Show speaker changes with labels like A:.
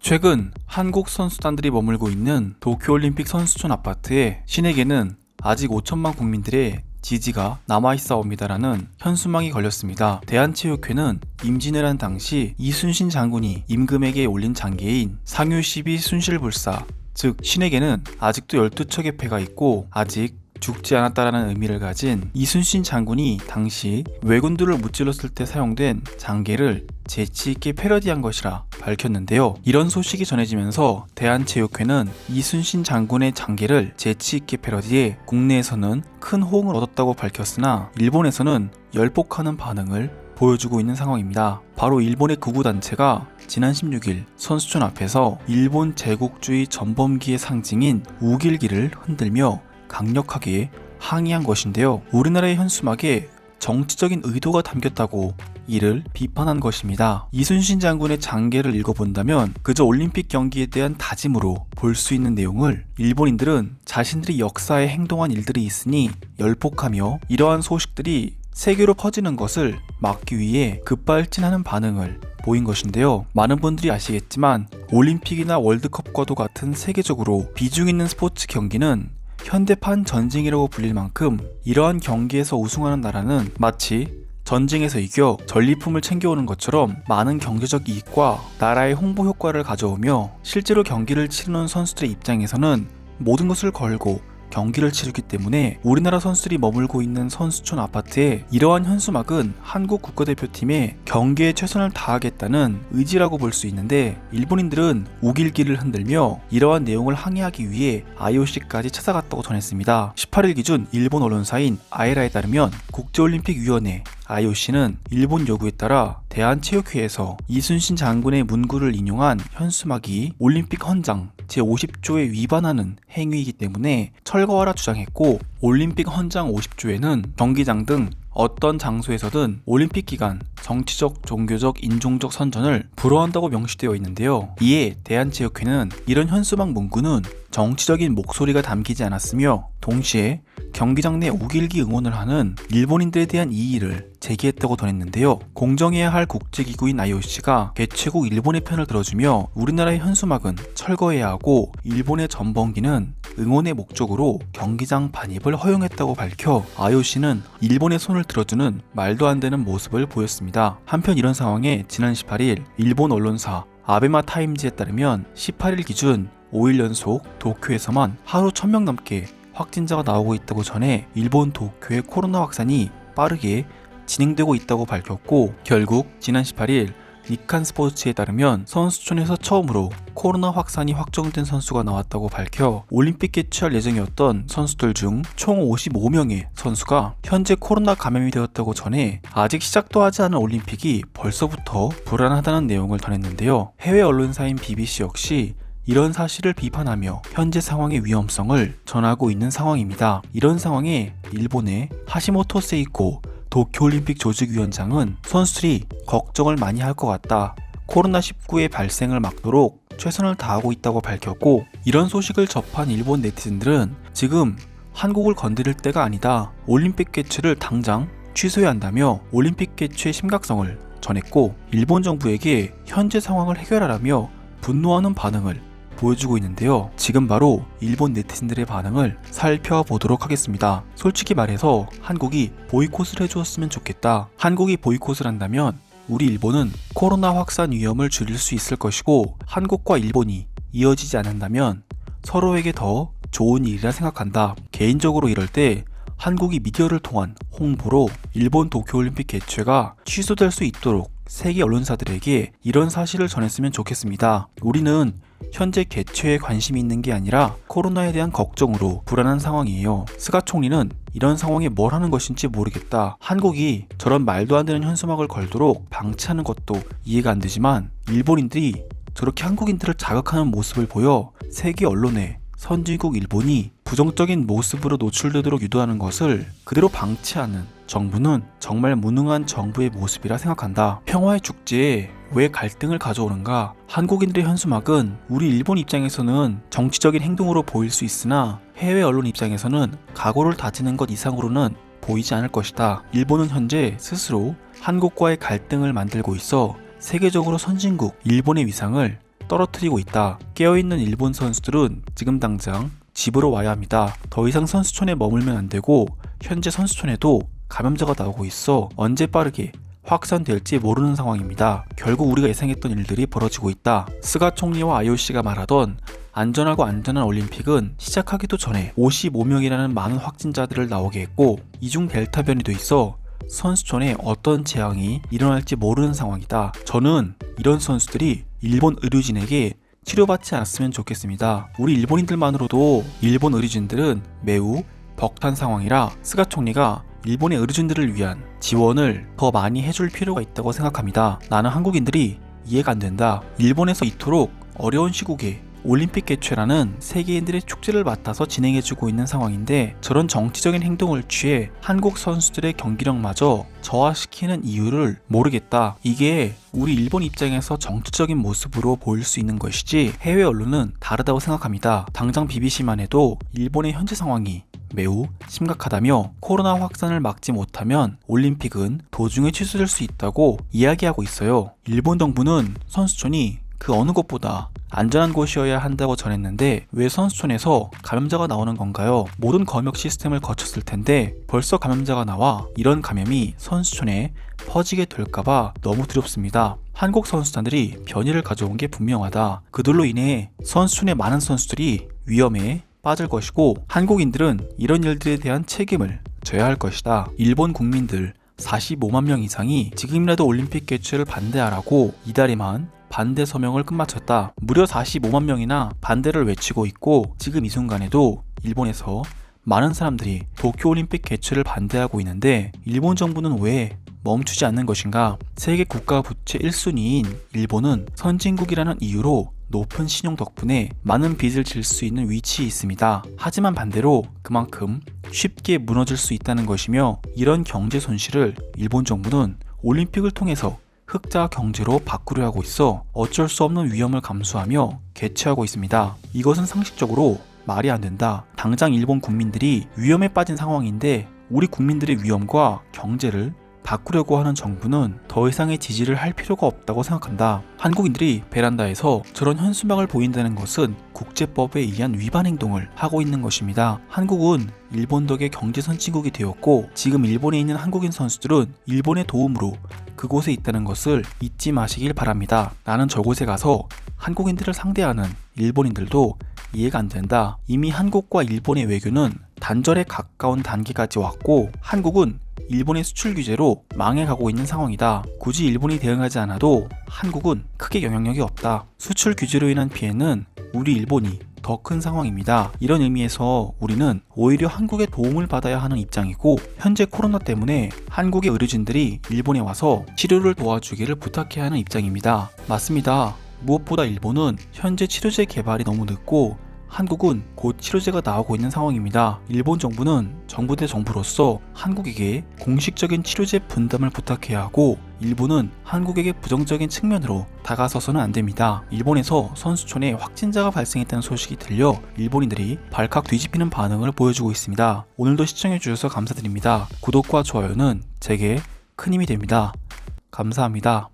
A: 최근 한국 선수단들이 머물고 있는 도쿄올림픽 선수촌 아파트에 신에게는 아직 5천만 국민들의 지지가 남아있사옵니다라는 현수막이 걸렸습니다. 대한체육회는 임진왜란 당시 이순신 장군이 임금에게 올린 장계인 상유시비 순실불사, 즉 신에게는 아직도 12척의 패가 있고 아직 죽지 않았다라는 의미를 가진 이순신 장군이 당시 왜군들을 무찔렀을 때 사용된 장계를 재치있게 패러디한 것이라 밝혔는데요. 이런 소식이 전해지면서 대한체육회는 이순신 장군의 장계를 재치있게 패러디해 국내에서는 큰 호응을 얻었다고 밝혔으나 일본에서는 열폭하는 반응을 보여주고 있는 상황입니다. 바로 일본의 극우단체가 지난 16일 선수촌 앞에서 일본 제국주의 전범기의 상징인 우길기를 흔들며 강력하게 항의한 것인데요. 우리나라의 현수막에 정치적인 의도가 담겼다고 이를 비판한 것입니다. 이순신 장군의 장계를 읽어본다면 그저 올림픽 경기에 대한 다짐으로 볼 수 있는 내용을 일본인들은 자신들이 역사에 행동한 일들이 있으니 열폭하며 이러한 소식들이 세계로 퍼지는 것을 막기 위해 급발진하는 반응을 보인 것인데요. 많은 분들이 아시겠지만 올림픽이나 월드컵과도 같은 세계적으로 비중 있는 스포츠 경기는 현대판 전쟁이라고 불릴 만큼 이러한 경기에서 우승하는 나라는 마치 전쟁에서 이겨 전리품을 챙겨오는 것처럼 많은 경제적 이익과 나라의 홍보 효과를 가져오며 실제로 경기를 치르는 선수들의 입장에서는 모든 것을 걸고 경기를 치르기 때문에 우리나라 선수들이 머물고 있는 선수촌 아파트에 이러한 현수막은 한국 국가대표팀의 경기에 최선을 다하겠다는 의지라고 볼 수 있는데 일본인들은 우길기를 흔들며 이러한 내용을 항의하기 위해 IOC까지 찾아갔다고 전했습니다. 18일 기준 일본 언론사인 아에라에 따르면 국제올림픽위원회 IOC는 일본 요구에 따라 대한체육회에서 이순신 장군의 문구를 인용한 현수막이 올림픽 헌장 제50조에 위반하는 행위이기 때문에 철거하라 주장했고, 올림픽 헌장 50조에는 경기장 등 어떤 장소에서든 올림픽 기간 정치적, 종교적, 인종적 선전을 불허한다고 명시되어 있는데요. 이에 대한체육회는 이런 현수막 문구는 정치적인 목소리가 담기지 않았으며 동시에 경기장 내 우길기 응원을 하는 일본인들에 대한 이의를 제기했다고 전했는데요. 공정해야 할 국제기구인 IOC가 개최국 일본의 편을 들어주며 우리나라의 현수막은 철거해야 하고 일본의 전범기는 응원의 목적으로 경기장 반입을 허용했다고 밝혀 IOC는 일본의 손을 들어주는 말도 안 되는 모습을 보였습니다. 한편 이런 상황에 지난 18일 일본 언론사 아베마 타임즈에 따르면 18일 기준 5일 연속 도쿄에서만 하루 1000명 넘게 확진자가 나오고 있다고 전해 일본 도쿄의 코로나 확산이 빠르게 진행되고 있다고 밝혔고, 결국 지난 18일 니칸 스포츠에 따르면 선수촌에서 처음으로 코로나 확산이 확정된 선수가 나왔다고 밝혀 올림픽 개최할 예정이었던 선수들 중 총 55명의 선수가 현재 코로나 감염이 되었다고 전해 아직 시작도 하지 않은 올림픽이 벌써부터 불안하다는 내용을 전했는데요. 해외 언론사인 BBC 역시 이런 사실을 비판하며 현재 상황의 위험성을 전하고 있는 상황입니다. 이런 상황에 일본의 하시모토 세이코 도쿄올림픽 조직위원장은 선수들이 걱정을 많이 할 것 같다. 코로나19의 발생을 막도록 최선을 다하고 있다고 밝혔고, 이런 소식을 접한 일본 네티즌들은 지금 한국을 건드릴 때가 아니다. 올림픽 개최를 당장 취소해야 한다며 올림픽 개최의 심각성을 전했고, 일본 정부에게 현재 상황을 해결하라며 분노하는 반응을 보여주고 있는데요. 지금 바로 일본 네티즌들의 반응을 살펴보도록 하겠습니다. 솔직히 말해서 한국이 보이콧을 해주었으면 좋겠다. 한국이 보이콧을 한다면 우리 일본은 코로나 확산 위험을 줄일 수 있을 것이고, 한국과 일본이 이어지지 않는다면 서로에게 더 좋은 일이라 생각한다. 개인적으로 이럴 때 한국이 미디어를 통한 홍보로 일본 도쿄올림픽 개최가 취소될 수 있도록 세계 언론사들에게 이런 사실을 전했으면 좋겠습니다. 우리는 현재 개최에 관심이 있는 게 아니라 코로나에 대한 걱정으로 불안한 상황이에요. 스가 총리는 이런 상황에 뭘 하는 것인지 모르겠다. 한국이 저런 말도 안 되는 현수막을 걸도록 방치하는 것도 이해가 안 되지만 일본인들이 저렇게 한국인들을 자극하는 모습을 보여 세계 언론에 선진국 일본이 부정적인 모습으로 노출되도록 유도하는 것을 그대로 방치하는 정부는 정말 무능한 정부의 모습이라 생각한다. 평화의 축제에 왜 갈등을 가져오는가? 한국인들의 현수막은 우리 일본 입장에서는 정치적인 행동으로 보일 수 있으나 해외 언론 입장에서는 각오를 다지는 것 이상으로는 보이지 않을 것이다. 일본은 현재 스스로 한국과의 갈등을 만들고 있어 세계적으로 선진국 일본의 위상을 떨어뜨리고 있다. 깨어있는 일본 선수들은 지금 당장 집으로 와야 합니다. 더 이상 선수촌에 머물면 안 되고 현재 선수촌에도 감염자가 나오고 있어 언제 빠르게 확산될지 모르는 상황입니다. 결국 우리가 예상했던 일들이 벌어지고 있다. 스가 총리와 IOC가 말하던 안전하고 안전한 올림픽은 시작하기도 전에 55명이라는 많은 확진자들을 나오게 했고 이중 델타 변이도 있어 선수촌에 어떤 재앙이 일어날지 모르는 상황이다. 저는 이런 선수들이 일본 의료진에게 치료받지 않았으면 좋겠습니다. 우리 일본인들만으로도 일본 의료진들은 매우 벅찬 상황이라 스가 총리가 일본의 의료진들을 위한 지원을 더 많이 해줄 필요가 있다고 생각합니다. 나는 한국인들이 이해가 안 된다. 일본에서 이토록 어려운 시국에 올림픽 개최라는 세계인들의 축제를 맡아서 진행해주고 있는 상황인데 저런 정치적인 행동을 취해 한국 선수들의 경기력마저 저하시키는 이유를 모르겠다. 이게 우리 일본 입장에서 정치적인 모습으로 보일 수 있는 것이지 해외 언론은 다르다고 생각합니다. 당장 BBC만 해도 일본의 현재 상황이 매우 심각하다며 코로나 확산을 막지 못하면 올림픽은 도중에 취소될 수 있다고 이야기하고 있어요. 일본 정부는 선수촌이 그 어느 곳보다 안전한 곳이어야 한다고 전했는데 왜 선수촌에서 감염자가 나오는 건가요? 모든 검역 시스템을 거쳤을 텐데 벌써 감염자가 나와 이런 감염이 선수촌에 퍼지게 될까봐 너무 두렵습니다. 한국 선수단들이 변이를 가져온 게 분명하다. 그들로 인해 선수촌의 많은 선수들이 위험에 빠질 것이고 한국인들은 이런 일들에 대한 책임을 져야 할 것이다. 일본 국민들 45만 명 이상이 지금이라도 올림픽 개최를 반대하라고 이달에만 반대 서명을 끝마쳤다. 무려 45만 명이나 반대를 외치고 있고 지금 이 순간에도 일본에서 많은 사람들이 도쿄올림픽 개최를 반대하고 있는데 일본 정부는 왜 멈추지 않는 것인가? 세계 국가 부채 1순위인 일본은 선진국이라는 이유로 높은 신용 덕분에 많은 빚을 질 수 있는 위치에 있습니다. 하지만 반대로 그만큼 쉽게 무너질 수 있다는 것이며 이런 경제 손실을 일본 정부는 올림픽을 통해서 흑자 경제로 바꾸려 하고 있어 어쩔 수 없는 위험을 감수하며 개최하고 있습니다. 이것은 상식적으로 말이 안 된다. 당장 일본 국민들이 위험에 빠진 상황인데 우리 국민들의 위험과 경제를 바꾸려고 하는 정부는 더 이상의 지지를 할 필요가 없다고 생각한다. 한국인들이 베란다에서 저런 현수막을 보인다는 것은 국제법에 의한 위반 행동을 하고 있는 것입니다. 한국은 일본 덕에 경제 선진국이 되었고 지금 일본에 있는 한국인 선수들은 일본의 도움으로 그곳에 있다는 것을 잊지 마시길 바랍니다. 나는 저곳에 가서 한국인들을 상대하는 일본인들도 이해가 안 된다. 이미 한국과 일본의 외교는 단절에 가까운 단계까지 왔고 한국은 일본의 수출 규제로 망해가고 있는 상황이다. 굳이 일본이 대응하지 않아도 한국은 크게 영향력이 없다. 수출 규제로 인한 피해는 우리 일본이 더 큰 상황입니다. 이런 의미에서 우리는 오히려 한국의 도움을 받아야 하는 입장이고 현재 코로나 때문에 한국의 의료진들이 일본에 와서 치료를 도와주기를 부탁해야 하는 입장입니다. 맞습니다. 무엇보다 일본은 현재 치료제 개발이 너무 늦고 한국은 곧 치료제가 나오고 있는 상황입니다. 일본 정부는 정부 대 정부로서 한국에게 공식적인 치료제 분담을 부탁해야 하고 일본은 한국에게 부정적인 측면으로 다가서서는 안 됩니다. 일본에서 선수촌에 확진자가 발생했다는 소식이 들려 일본인들이 발칵 뒤집히는 반응을 보여주고 있습니다. 오늘도 시청해주셔서 감사드립니다. 구독과 좋아요는 제게 큰 힘이 됩니다. 감사합니다.